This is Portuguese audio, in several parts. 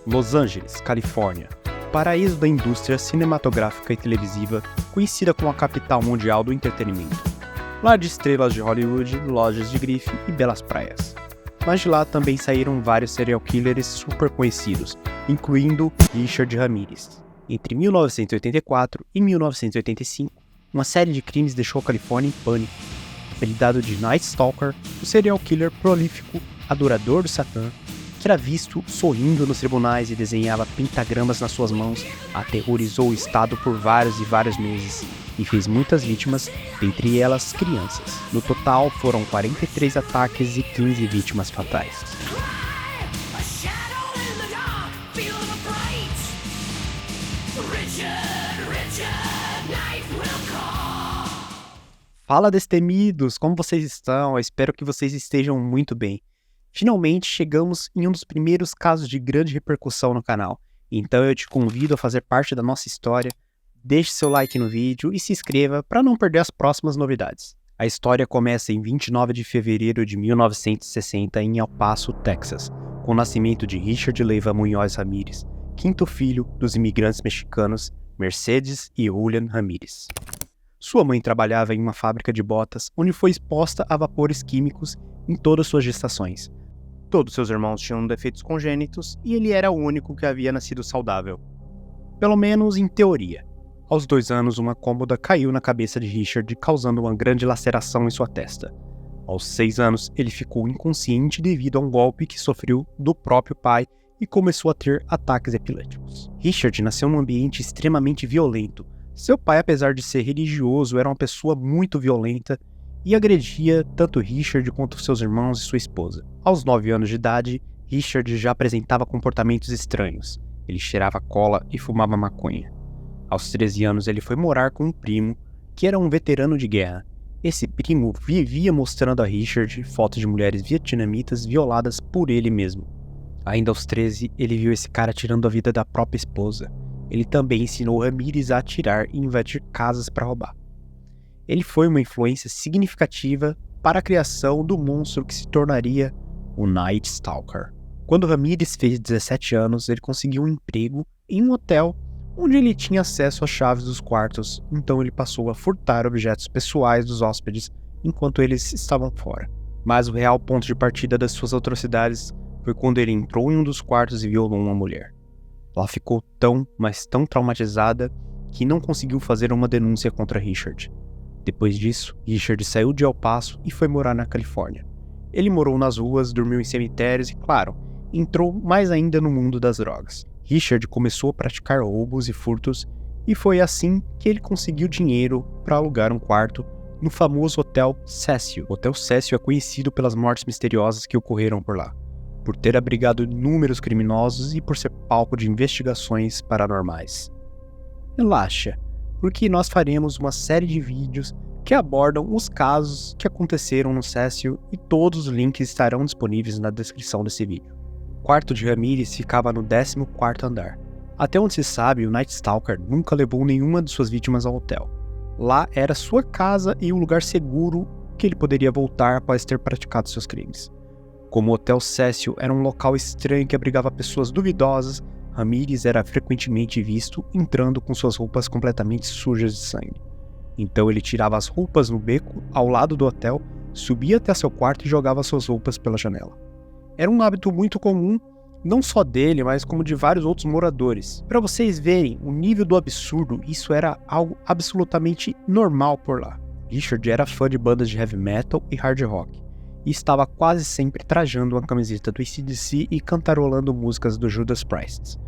Los Angeles, Califórnia, paraíso da indústria cinematográfica e televisiva, conhecida como a capital mundial do entretenimento. Lar de estrelas de Hollywood, lojas de grife e belas praias. Mas de lá também saíram vários serial killers super conhecidos, incluindo Richard Ramirez. Entre 1984 e 1985, uma série de crimes deixou a Califórnia em pânico. Apelidado de Night Stalker, o serial killer prolífico, adorador do Satã, que era visto sorrindo nos tribunais e desenhava pentagramas nas suas mãos, aterrorizou o estado por vários e vários meses e fez muitas vítimas, dentre elas crianças. No total, foram 43 ataques e 15 vítimas fatais. Fala, destemidos! Como vocês estão? Eu espero que vocês estejam muito bem. Finalmente chegamos em um dos primeiros casos de grande repercussão no canal, então eu te convido a fazer parte da nossa história, deixe seu like no vídeo e se inscreva para não perder as próximas novidades. A história começa em 29 de fevereiro de 1960 em El Paso, Texas, com o nascimento de Richard Leiva Munhoz Ramirez, quinto filho dos imigrantes mexicanos Mercedes e Julian Ramirez. Sua mãe trabalhava em uma fábrica de botas onde foi exposta a vapores químicos em todas suas gestações. Todos seus irmãos tinham defeitos congênitos e ele era o único que havia nascido saudável. Pelo menos em teoria. Aos 2 anos, uma cômoda caiu na cabeça de Richard, causando uma grande laceração em sua testa. Aos 6 anos, ele ficou inconsciente devido a um golpe que sofreu do próprio pai e começou a ter ataques epiléticos. Richard nasceu num ambiente extremamente violento. Seu pai, apesar de ser religioso, era uma pessoa muito violenta e agredia tanto Richard quanto seus irmãos e sua esposa. Aos 9 anos de idade, Richard já apresentava comportamentos estranhos. Ele cheirava cola e fumava maconha. Aos 13 anos, ele foi morar com um primo, que era um veterano de guerra. Esse primo vivia mostrando a Richard fotos de mulheres vietnamitas violadas por ele mesmo. Ainda aos 13, ele viu esse cara tirando a vida da própria esposa. Ele também ensinou Ramirez a atirar e invadir casas para roubar. Ele foi uma influência significativa para a criação do monstro que se tornaria o Night Stalker. Quando Ramirez fez 17 anos, ele conseguiu um emprego em um hotel onde ele tinha acesso às chaves dos quartos, então ele passou a furtar objetos pessoais dos hóspedes enquanto eles estavam fora. Mas o real ponto de partida das suas atrocidades foi quando ele entrou em um dos quartos e violou uma mulher. Ela ficou tão, mas tão traumatizada que não conseguiu fazer uma denúncia contra Richard. Depois disso, Richard saiu de El Paso e foi morar na Califórnia. Ele morou nas ruas, dormiu em cemitérios e, claro, entrou mais ainda no mundo das drogas. Richard começou a praticar roubos e furtos e foi assim que ele conseguiu dinheiro para alugar um quarto no famoso Hotel Cecil. O Hotel Cecil é conhecido pelas mortes misteriosas que ocorreram por lá, por ter abrigado inúmeros criminosos e por ser palco de investigações paranormais. Relaxa, porque nós faremos uma série de vídeos que abordam os casos que aconteceram no Cecil e todos os links estarão disponíveis na descrição desse vídeo. O quarto de Ramirez ficava no 14º andar. Até onde se sabe, o Night Stalker nunca levou nenhuma de suas vítimas ao hotel. Lá era sua casa e um lugar seguro que ele poderia voltar após ter praticado seus crimes. Como o Hotel Cecil era um local estranho que abrigava pessoas duvidosas, Ramirez era frequentemente visto entrando com suas roupas completamente sujas de sangue. Então ele tirava as roupas no beco ao lado do hotel, subia até seu quarto e jogava suas roupas pela janela. Era um hábito muito comum, não só dele, mas como de vários outros moradores. Para vocês verem o nível do absurdo, isso era algo absolutamente normal por lá. Richard era fã de bandas de heavy metal e hard rock, e estava quase sempre trajando uma camiseta do AC/DC e cantarolando músicas do Judas Priest.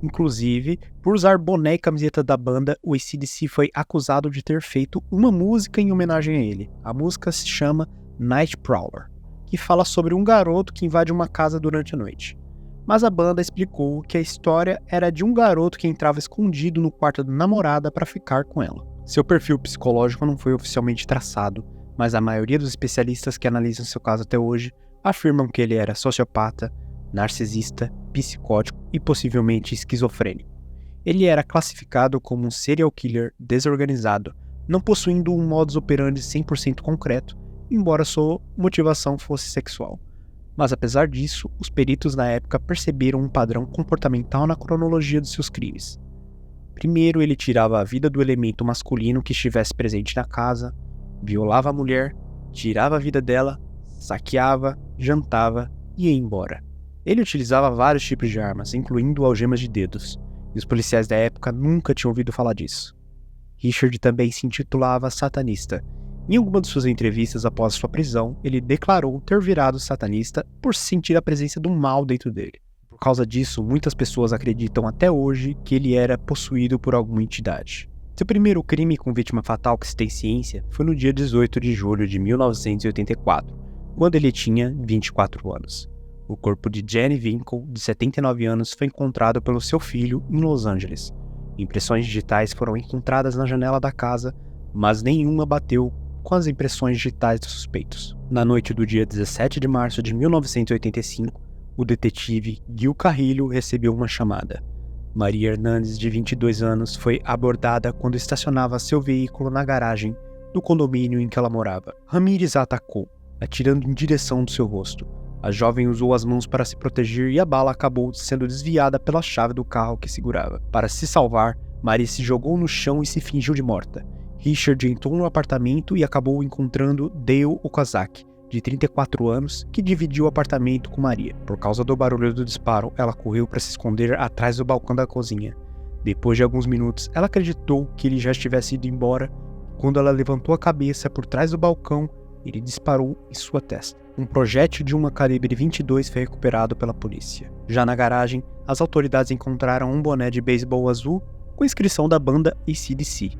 Inclusive, por usar boné e camiseta da banda, o AC/DC foi acusado de ter feito uma música em homenagem a ele. A música se chama Night Prowler, que fala sobre um garoto que invade uma casa durante a noite. Mas a banda explicou que a história era de um garoto que entrava escondido no quarto da namorada para ficar com ela. Seu perfil psicológico não foi oficialmente traçado, mas a maioria dos especialistas que analisam seu caso até hoje afirmam que ele era sociopata, narcisista, psicótico e possivelmente esquizofrênico. Ele era classificado como um serial killer desorganizado, não possuindo um modus operandi 100% concreto, embora sua motivação fosse sexual. Mas apesar disso, os peritos na época perceberam um padrão comportamental na cronologia de seus crimes. Primeiro, ele tirava a vida do elemento masculino que estivesse presente na casa, violava a mulher, tirava a vida dela, saqueava, jantava e ia embora. Ele utilizava vários tipos de armas, incluindo algemas de dedos, e os policiais da época nunca tinham ouvido falar disso. Richard também se intitulava satanista. Em alguma de suas entrevistas após sua prisão, ele declarou ter virado satanista por sentir a presença do mal dentro dele. Por causa disso, muitas pessoas acreditam até hoje que ele era possuído por alguma entidade. Seu primeiro crime com vítima fatal que se tem ciência foi no dia 18 de julho de 1984, quando ele tinha 24 anos. O corpo de Jenny Winkle, de 79 anos, foi encontrado pelo seu filho em Los Angeles. Impressões digitais foram encontradas na janela da casa, mas nenhuma bateu com as impressões digitais dos suspeitos. Na noite do dia 17 de março de 1985, o detetive Gil Carrillo recebeu uma chamada. Maria Hernandes, de 22 anos, foi abordada quando estacionava seu veículo na garagem do condomínio em que ela morava. Ramírez a atacou, atirando em direção do seu rosto. A jovem usou as mãos para se proteger e a bala acabou sendo desviada pela chave do carro que segurava. Para se salvar, Maria se jogou no chão e se fingiu de morta. Richard entrou no apartamento e acabou encontrando Dale Okazaki, de 34 anos, que dividiu o apartamento com Maria. Por causa do barulho do disparo, ela correu para se esconder atrás do balcão da cozinha. Depois de alguns minutos, ela acreditou que ele já estivesse ido embora. Quando ela levantou a cabeça por trás do balcão, ele disparou em sua testa. Um projétil de uma calibre 22 foi recuperado pela polícia. Já na garagem, as autoridades encontraram um boné de beisebol azul com a inscrição da banda AC/DC.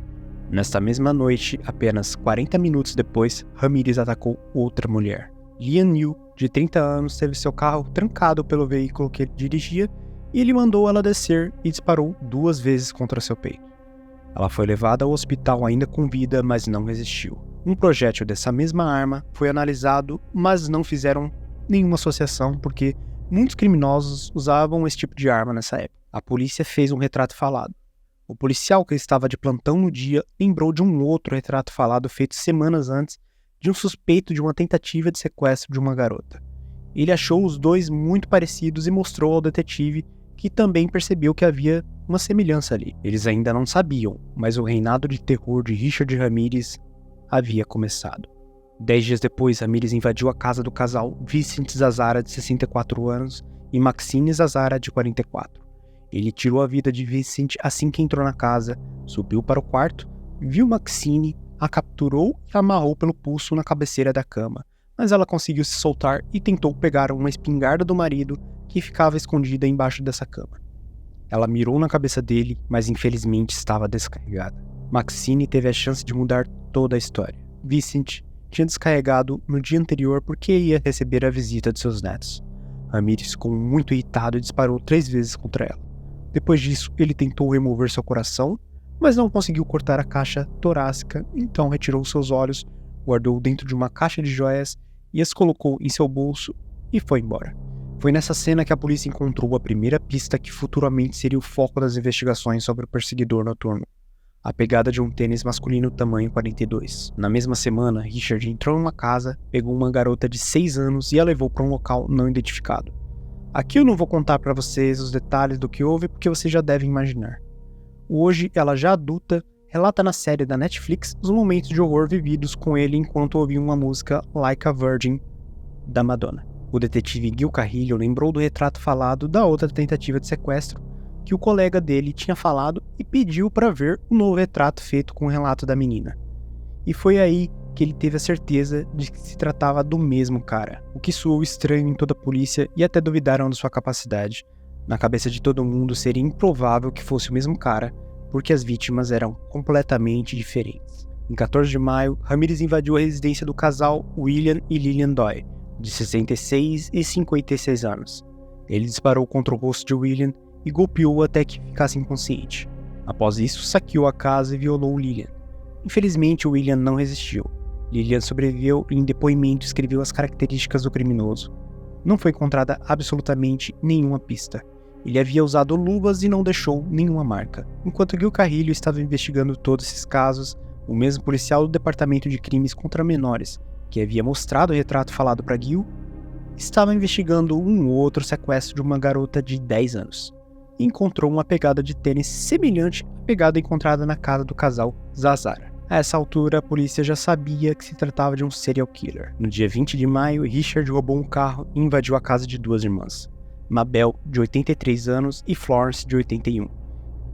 Nesta mesma noite, apenas 40 minutos depois, Ramírez atacou outra mulher. Lian Yu, de 30 anos, teve seu carro trancado pelo veículo que ele dirigia e ele mandou ela descer e disparou 2 vezes contra seu peito. Ela foi levada ao hospital ainda com vida, mas não resistiu. Um projétil dessa mesma arma foi analisado, mas não fizeram nenhuma associação porque muitos criminosos usavam esse tipo de arma nessa época. A polícia fez um retrato falado. O policial que estava de plantão no dia lembrou de um outro retrato falado feito semanas antes de um suspeito de uma tentativa de sequestro de uma garota. Ele achou os dois muito parecidos e mostrou ao detetive, que também percebeu que havia uma semelhança ali. Eles ainda não sabiam, mas o reinado de terror de Richard Ramírez havia começado. 10 dias depois, Ramírez invadiu a casa do casal Vicente Zazara, de 64 anos, e Maxine Zazara, de 44. Ele tirou a vida de Vicente assim que entrou na casa, subiu para o quarto, viu Maxine, a capturou e a amarrou pelo pulso na cabeceira da cama, mas ela conseguiu se soltar e tentou pegar uma espingarda do marido que ficava escondida embaixo dessa cama. Ela mirou na cabeça dele, mas infelizmente estava descarregada. Maxine teve a chance de mudar toda a história. Vicente tinha descarregado no dia anterior porque ia receber a visita de seus netos. Ramírez ficou muito irritado e disparou 3 vezes contra ela. Depois disso, ele tentou remover seu coração, mas não conseguiu cortar a caixa torácica, então retirou seus olhos, guardou dentro de uma caixa de joias e as colocou em seu bolso e foi embora. Foi nessa cena que a polícia encontrou a primeira pista que futuramente seria o foco das investigações sobre o perseguidor noturno: a pegada de um tênis masculino tamanho 42. Na mesma semana, Richard entrou em uma casa, pegou uma garota de 6 anos e a levou para um local não identificado. Aqui eu não vou contar para vocês os detalhes do que houve porque vocês já devem imaginar. Hoje, ela já adulta, relata na série da Netflix os momentos de horror vividos com ele enquanto ouvia uma música Like a Virgin, da Madonna. O detetive Gil Carrillo lembrou do retrato falado da outra tentativa de sequestro que o colega dele tinha falado e pediu para ver o novo retrato feito com o relato da menina. E foi aí que ele teve a certeza de que se tratava do mesmo cara, o que soou estranho em toda a polícia e até duvidaram de sua capacidade. Na cabeça de todo mundo seria improvável que fosse o mesmo cara, porque as vítimas eram completamente diferentes. Em 14 de maio, Ramírez invadiu a residência do casal William e Lillian Doyle, de 66 e 56 anos. Ele disparou contra o rosto de William e golpeou até que ficasse inconsciente. Após isso, saqueou a casa e violou Lillian. Infelizmente, William não resistiu. Lillian sobreviveu e em depoimento escreveu as características do criminoso. Não foi encontrada absolutamente nenhuma pista. Ele havia usado luvas e não deixou nenhuma marca. Enquanto Gil Carrillo estava investigando todos esses casos, o mesmo policial do Departamento de Crimes contra Menores, que havia mostrado o retrato falado para Gil, estava investigando um outro sequestro de uma garota de 10 anos e encontrou uma pegada de tênis semelhante à pegada encontrada na casa do casal Zazara. A essa altura, a polícia já sabia que se tratava de um serial killer. No dia 20 de maio, Richard roubou um carro e invadiu a casa de duas irmãs, Mabel, de 83 anos, e Florence, de 81.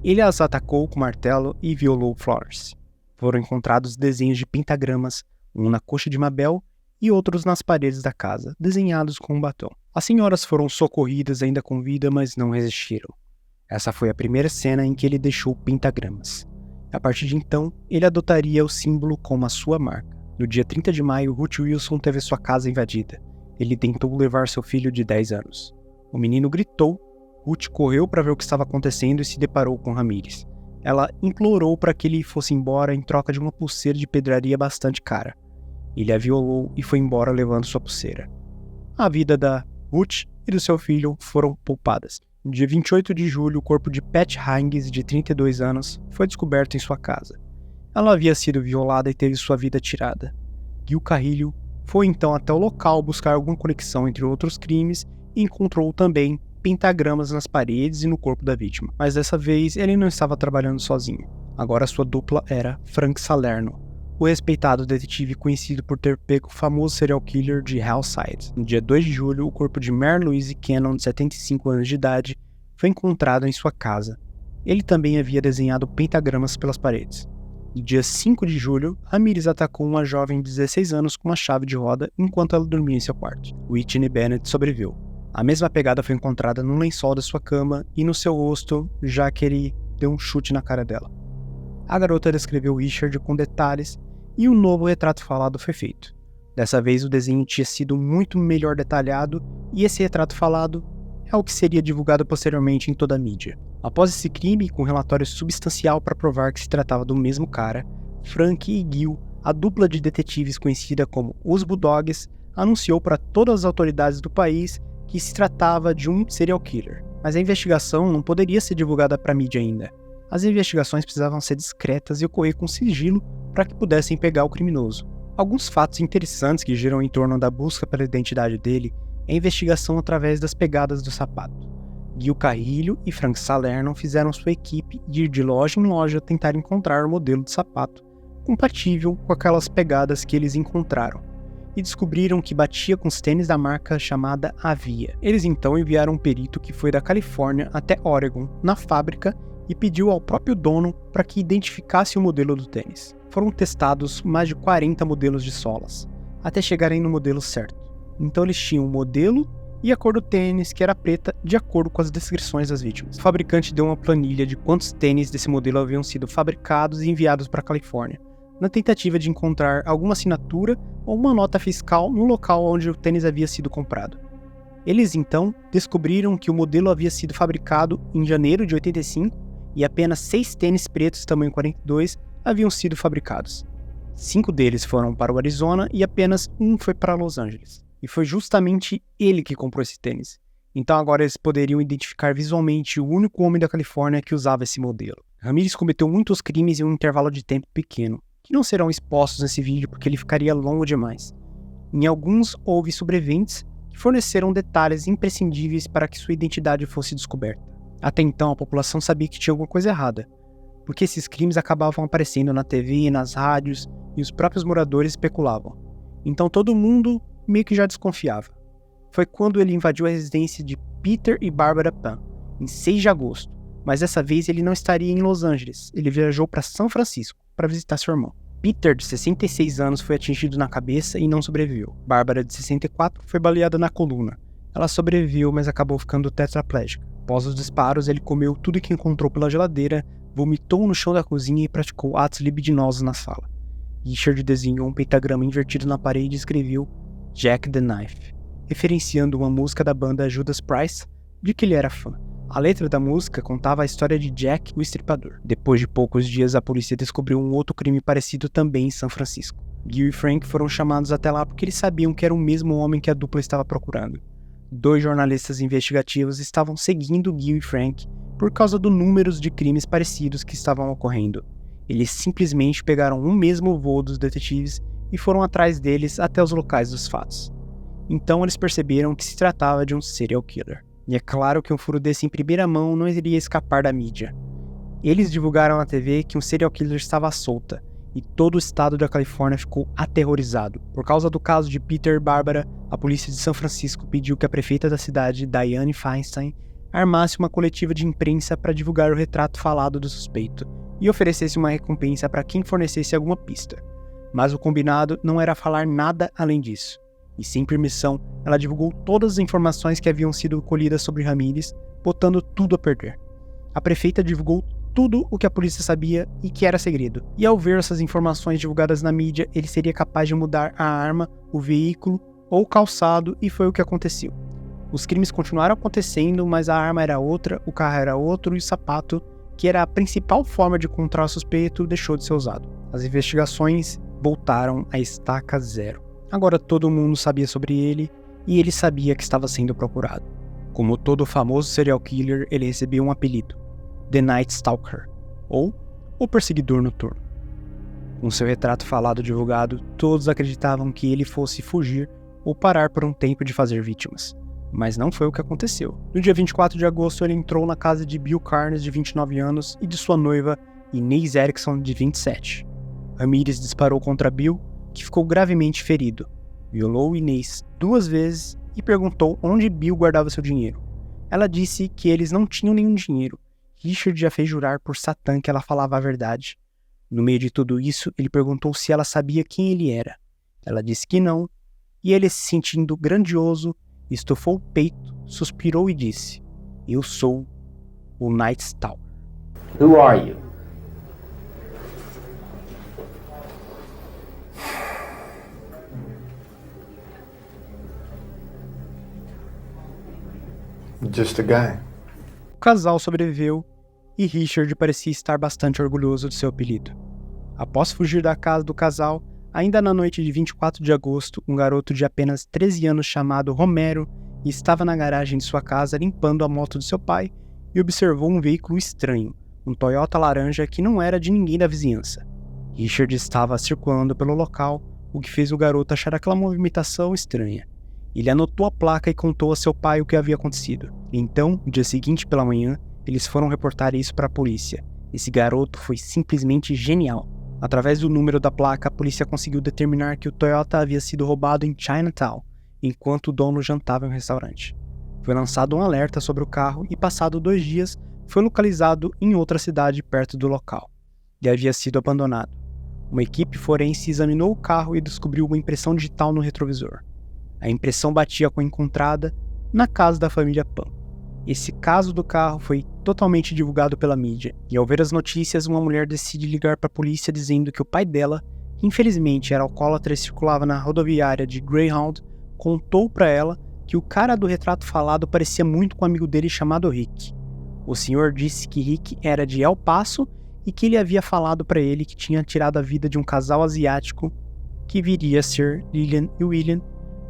Ele as atacou com martelo e violou Florence. Foram encontrados desenhos de pentagramas, um na coxa de Mabel e outros nas paredes da casa, desenhados com um batom. As senhoras foram socorridas ainda com vida, mas não resistiram. Essa foi a primeira cena em que ele deixou pentagramas. A partir de então, ele adotaria o símbolo como a sua marca. No dia 30 de maio, Ruth Wilson teve sua casa invadida. Ele tentou levar seu filho de 10 anos. O menino gritou. Ruth correu para ver o que estava acontecendo e se deparou com Ramírez. Ela implorou para que ele fosse embora em troca de uma pulseira de pedraria bastante cara. Ele a violou e foi embora levando sua pulseira. A vida da Ruth e do seu filho foram poupadas. No dia 28 de julho, o corpo de Pat Hingis, de 32 anos, foi descoberto em sua casa. Ela havia sido violada e teve sua vida tirada. Gil Carrillo foi então até o local buscar alguma conexão entre outros crimes e encontrou também pentagramas nas paredes e no corpo da vítima. Mas dessa vez ele não estava trabalhando sozinho. Agora sua dupla era Frank Salerno, o respeitado detetive conhecido por ter pego o famoso serial killer de Hillside. No dia 2 de julho, o corpo de Mary Louise Cannon, de 75 anos de idade, foi encontrado em sua casa. Ele também havia desenhado pentagramas pelas paredes. No dia 5 de julho, Ramírez atacou uma jovem de 16 anos com uma chave de roda enquanto ela dormia em seu quarto. Whitney Bennett sobreviveu. A mesma pegada foi encontrada no lençol da sua cama e no seu rosto, já que ele deu um chute na cara dela. A garota descreveu Richard com detalhes e um novo retrato falado foi feito. Dessa vez o desenho tinha sido muito melhor detalhado e esse retrato falado é o que seria divulgado posteriormente em toda a mídia. Após esse crime, com relatório substancial para provar que se tratava do mesmo cara, Frank e Gil, a dupla de detetives conhecida como os Bulldogs, anunciou para todas as autoridades do país que se tratava de um serial killer. Mas a investigação não poderia ser divulgada para a mídia ainda. As investigações precisavam ser discretas e ocorrer com sigilo para que pudessem pegar o criminoso. Alguns fatos interessantes que giram em torno da busca pela identidade dele é a investigação através das pegadas do sapato. Gil Carrillo e Frank Salerno fizeram sua equipe ir de loja em loja tentar encontrar o modelo de sapato compatível com aquelas pegadas que eles encontraram, e descobriram que batia com os tênis da marca chamada Avia. Eles então enviaram um perito que foi da Califórnia até Oregon, na fábrica, e pediu ao próprio dono para que identificasse o modelo do tênis. Foram testados mais de 40 modelos de solas, até chegarem no modelo certo. Então eles tinham o modelo e a cor do tênis, que era preta, de acordo com as descrições das vítimas. O fabricante deu uma planilha de quantos tênis desse modelo haviam sido fabricados e enviados para a Califórnia, na tentativa de encontrar alguma assinatura ou uma nota fiscal no local onde o tênis havia sido comprado. Eles então descobriram que o modelo havia sido fabricado em janeiro de 85 e apenas 6 tênis pretos tamanho 42 haviam sido fabricados. 5 deles foram para o Arizona e apenas um foi para Los Angeles. E foi justamente ele que comprou esse tênis. Então agora eles poderiam identificar visualmente o único homem da Califórnia que usava esse modelo. Ramírez cometeu muitos crimes em um intervalo de tempo pequeno, que não serão expostos nesse vídeo porque ele ficaria longo demais. Em alguns houve sobreviventes que forneceram detalhes imprescindíveis para que sua identidade fosse descoberta. Até então a população sabia que tinha alguma coisa errada, porque esses crimes acabavam aparecendo na TV, nas rádios, e os próprios moradores especulavam. Então todo mundo meio que já desconfiava. Foi quando ele invadiu a residência de Peter e Barbara Pan, em 6 de agosto, mas dessa vez ele não estaria em Los Angeles, ele viajou para São Francisco para visitar seu irmão. Peter, de 66 anos, foi atingido na cabeça e não sobreviveu. Barbara, de 64, foi baleada na coluna. Ela sobreviveu, mas acabou ficando tetraplégica. Após os disparos, ele comeu tudo que encontrou pela geladeira, vomitou no chão da cozinha e praticou atos libidinosos na sala. Richard desenhou um pentagrama invertido na parede e escreveu Jack the Knife, referenciando uma música da banda Judas Priest, de que ele era fã. A letra da música contava a história de Jack, o Estripador. Depois de poucos dias, a polícia descobriu um outro crime parecido também em São Francisco. Gil e Frank foram chamados até lá porque eles sabiam que era o mesmo homem que a dupla estava procurando. 2 jornalistas investigativos estavam seguindo Gil e Frank por causa do número de crimes parecidos que estavam ocorrendo. Eles simplesmente pegaram o mesmo voo dos detetives e foram atrás deles até os locais dos fatos. Então eles perceberam que se tratava de um serial killer. E é claro que um furo desse em primeira mão não iria escapar da mídia. Eles divulgaram na TV que um serial killer estava à solta, e todo o estado da Califórnia ficou aterrorizado. Por causa do caso de Peter e Barbara, a polícia de São Francisco pediu que a prefeita da cidade, Dianne Feinstein, armasse uma coletiva de imprensa para divulgar o retrato falado do suspeito e oferecesse uma recompensa para quem fornecesse alguma pista. Mas o combinado não era falar nada além disso. E sem permissão, ela divulgou todas as informações que haviam sido colhidas sobre Ramírez, botando tudo a perder. A prefeita divulgou tudo o que a polícia sabia e que era segredo. E ao ver essas informações divulgadas na mídia, ele seria capaz de mudar a arma, o veículo ou o calçado, e foi o que aconteceu. Os crimes continuaram acontecendo, mas a arma era outra, o carro era outro e o sapato, que era a principal forma de encontrar o suspeito, deixou de ser usado. As investigações voltaram à estaca zero. Agora todo mundo sabia sobre ele e ele sabia que estava sendo procurado. Como todo famoso serial killer, ele recebeu um apelido: The Night Stalker, ou o Perseguidor Noturno. Com seu retrato falado divulgado, todos acreditavam que ele fosse fugir ou parar por um tempo de fazer vítimas. Mas não foi o que aconteceu. No dia 24 de agosto, ele entrou na casa de Bill Carnes, de 29 anos, e de sua noiva, Inez Erickson, de 27. Ramírez disparou contra Bill, que ficou gravemente ferido. Violou Inez 2 vezes e perguntou onde Bill guardava seu dinheiro. Ela disse que eles não tinham nenhum dinheiro. Richard já fez jurar por Satã que ela falava a verdade. No meio de tudo isso, ele perguntou se ela sabia quem ele era. Ela disse que não, e ele, se sentindo grandioso, estufou o peito, suspirou e disse: "Eu sou o Night Stalker." Who are you? Just a guy. O casal sobreviveu e Richard parecia estar bastante orgulhoso de seu apelido. Após fugir da casa do casal, ainda na noite de 24 de agosto, um garoto de apenas 13 anos chamado Romero estava na garagem de sua casa limpando a moto de seu pai e observou um veículo estranho, um Toyota laranja que não era de ninguém da vizinhança. Richard estava circulando pelo local, o que fez o garoto achar aquela movimentação estranha. Ele anotou a placa e contou a seu pai o que havia acontecido. Então, no dia seguinte pela manhã, eles foram reportar isso para a polícia. Esse garoto foi simplesmente genial. Através do número da placa, a polícia conseguiu determinar que o Toyota havia sido roubado em Chinatown, enquanto o dono jantava em um restaurante. Foi lançado um alerta sobre o carro e, passado 2 dias, foi localizado em outra cidade perto do local. Ele havia sido abandonado. Uma equipe forense examinou o carro e descobriu uma impressão digital no retrovisor. A impressão batia com a encontrada na casa da família Pan. Esse caso do carro foi totalmente divulgado pela mídia, e ao ver as notícias, uma mulher decide ligar para a polícia dizendo que o pai dela, que infelizmente era alcoólatra e circulava na rodoviária de Greyhound, contou para ela que o cara do retrato falado parecia muito com um amigo dele chamado Rick. O senhor disse que Rick era de El Paso e que ele havia falado para ele que tinha tirado a vida de um casal asiático que viria a ser Lillian e William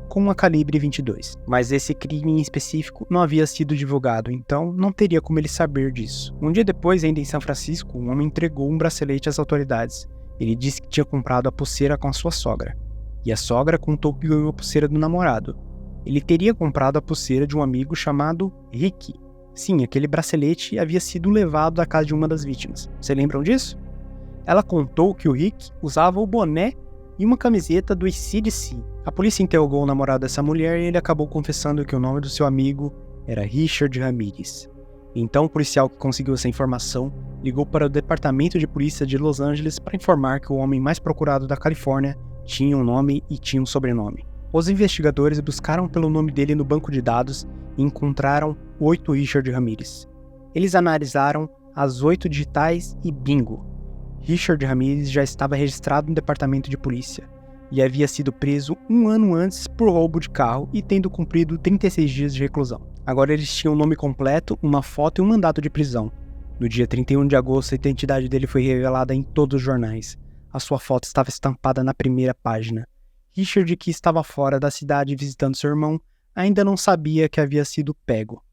com uma calibre 22. Mas esse crime em específico não havia sido divulgado, então não teria como ele saber disso. Um dia depois, ainda em São Francisco, um homem entregou um bracelete às autoridades. Ele disse que tinha comprado a pulseira com a sua sogra. E a sogra contou que ganhou a pulseira do namorado. Ele teria comprado a pulseira de um amigo chamado Rick. Sim, aquele bracelete havia sido levado da casa de uma das vítimas. Vocês lembram disso? Ela contou que o Rick usava o boné e uma camiseta do AC/DC. A polícia interrogou o namorado dessa mulher e ele acabou confessando que o nome do seu amigo era Richard Ramírez. Então o policial que conseguiu essa informação ligou para o departamento de polícia de Los Angeles para informar que o homem mais procurado da Califórnia tinha um nome e tinha um sobrenome. Os investigadores buscaram pelo nome dele no banco de dados e encontraram 8 Richard Ramírez. Eles analisaram as 8 digitais e bingo! Richard Ramírez já estava registrado no departamento de polícia e havia sido preso 1 ano antes por roubo de carro e tendo cumprido 36 dias de reclusão. Agora eles tinham o nome completo, uma foto e um mandado de prisão. No dia 31 de agosto, a identidade dele foi revelada em todos os jornais. A sua foto estava estampada na primeira página. Richard, que estava fora da cidade visitando seu irmão, ainda não sabia que havia sido pego.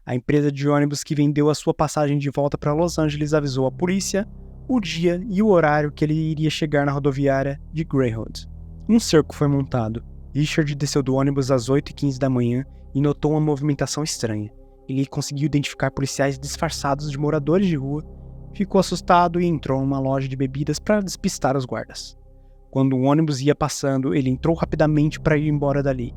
A empresa de ônibus que vendeu a sua passagem de volta para Los Angeles avisou a polícia o dia e o horário que ele iria chegar na rodoviária de Greyhound. Um cerco foi montado. Richard desceu do ônibus às 8h15 da manhã e notou uma movimentação estranha. Ele conseguiu identificar policiais disfarçados de moradores de rua, ficou assustado e entrou em uma loja de bebidas para despistar os guardas. Quando o ônibus ia passando, ele entrou rapidamente para ir embora dali.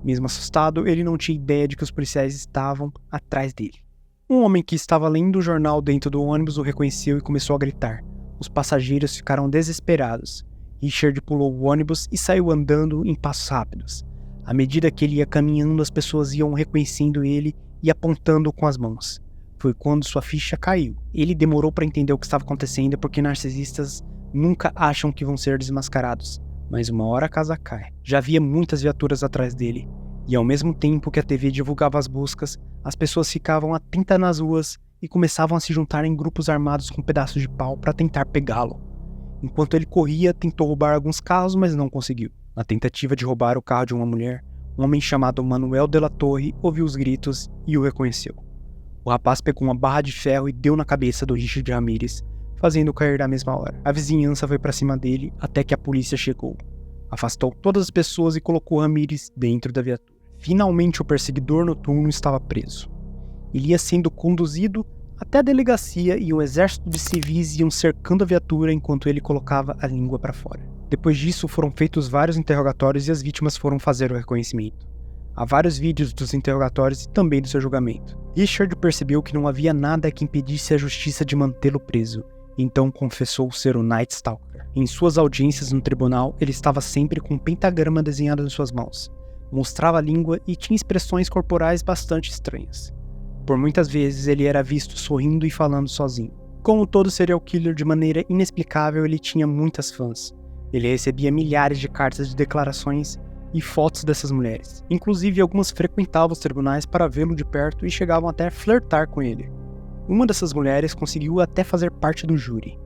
Mesmo assustado, ele não tinha ideia de que os policiais estavam atrás dele. Um homem que estava lendo o jornal dentro do ônibus o reconheceu e começou a gritar. Os passageiros ficaram desesperados. Richard pulou o ônibus e saiu andando em passos rápidos. À medida que ele ia caminhando, as pessoas iam reconhecendo ele e apontando com as mãos. Foi quando sua ficha caiu. Ele demorou para entender o que estava acontecendo porque narcisistas nunca acham que vão ser desmascarados. Mas uma hora a casa cai. Já havia muitas viaturas atrás dele. E ao mesmo tempo que a TV divulgava as buscas, as pessoas ficavam atentas nas ruas e começavam a se juntar em grupos armados com pedaços de pau para tentar pegá-lo. Enquanto ele corria, tentou roubar alguns carros, mas não conseguiu. Na tentativa de roubar o carro de uma mulher, um homem chamado Manuel de la Torre ouviu os gritos e o reconheceu. O rapaz pegou uma barra de ferro e deu na cabeça do Richard Ramirez, fazendo-o cair na mesma hora. A vizinhança foi para cima dele até que a polícia chegou. Afastou todas as pessoas e colocou Ramirez dentro da viatura. Finalmente o perseguidor noturno estava preso. Ele ia sendo conduzido até a delegacia e um exército de civis iam cercando a viatura enquanto ele colocava a língua para fora. Depois disso foram feitos vários interrogatórios e as vítimas foram fazer o reconhecimento. Há vários vídeos dos interrogatórios e também do seu julgamento. Richard percebeu que não havia nada que impedisse a justiça de mantê-lo preso, então confessou ser o Night Stalker. Em suas audiências no tribunal, ele estava sempre com um pentagrama desenhado em suas mãos, mostrava a língua e tinha expressões corporais bastante estranhas. Por muitas vezes ele era visto sorrindo e falando sozinho. Como todo serial killer de maneira inexplicável, ele tinha muitas fãs. Ele recebia milhares de cartas de declarações e fotos dessas mulheres. Inclusive, algumas frequentavam os tribunais para vê-lo de perto e chegavam até a flertar com ele. Uma dessas mulheres conseguiu até fazer parte do júri.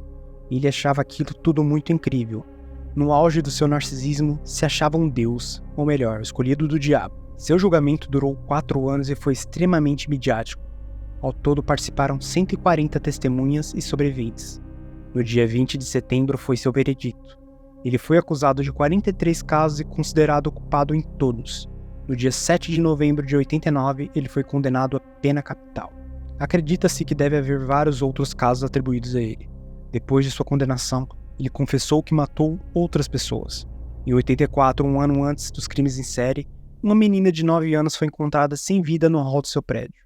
Ele achava aquilo tudo muito incrível. No auge do seu narcisismo, se achava um deus, ou melhor, o escolhido do diabo. Seu julgamento durou 4 anos e foi extremamente midiático. Ao todo participaram 140 testemunhas e sobreviventes. No dia 20 de setembro foi seu veredito. Ele foi acusado de 43 casos e considerado culpado em todos. No dia 7 de novembro de 89, ele foi condenado à pena capital. Acredita-se que deve haver vários outros casos atribuídos a ele. Depois de sua condenação, ele confessou que matou outras pessoas. Em 84, um ano antes dos crimes em série, uma menina de 9 anos foi encontrada sem vida no hall do seu prédio.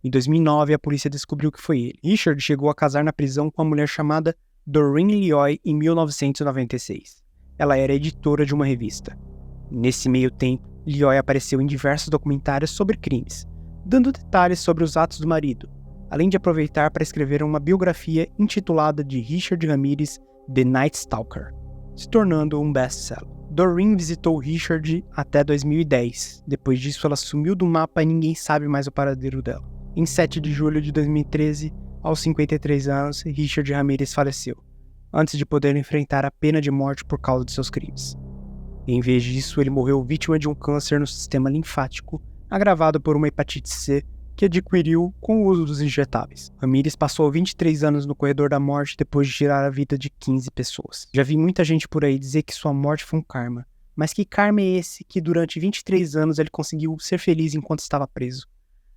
Em 2009, a polícia descobriu que foi ele. Richard chegou a casar na prisão com uma mulher chamada Doreen Lioy em 1996. Ela era editora de uma revista. Nesse meio tempo, Lioy apareceu em diversos documentários sobre crimes, dando detalhes sobre os atos do marido, além de aproveitar para escrever uma biografia intitulada de Richard Ramirez, The Night Stalker, se tornando um best-seller. Doreen visitou Richard até 2010. Depois disso, ela sumiu do mapa e ninguém sabe mais o paradeiro dela. Em 7 de julho de 2013, aos 53 anos, Richard Ramirez faleceu, antes de poder enfrentar a pena de morte por causa de seus crimes. Em vez disso, ele morreu vítima de um câncer no sistema linfático, agravado por uma hepatite C que adquiriu com o uso dos injetáveis. Ramirez passou 23 anos no corredor da morte depois de tirar a vida de 15 pessoas. Já vi muita gente por aí dizer que sua morte foi um karma. Mas que karma é esse que durante 23 anos ele conseguiu ser feliz enquanto estava preso?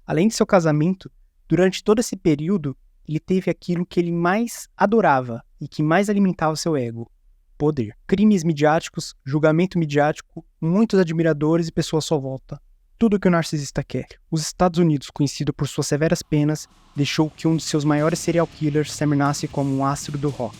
Além de seu casamento, durante todo esse período, ele teve aquilo que ele mais adorava e que mais alimentava seu ego: poder. Crimes midiáticos, julgamento midiático, muitos admiradores e pessoas à sua volta. Tudo o que o narcisista quer. Os Estados Unidos, conhecido por suas severas penas, deixou que um de seus maiores serial killers terminasse como um astro do rock.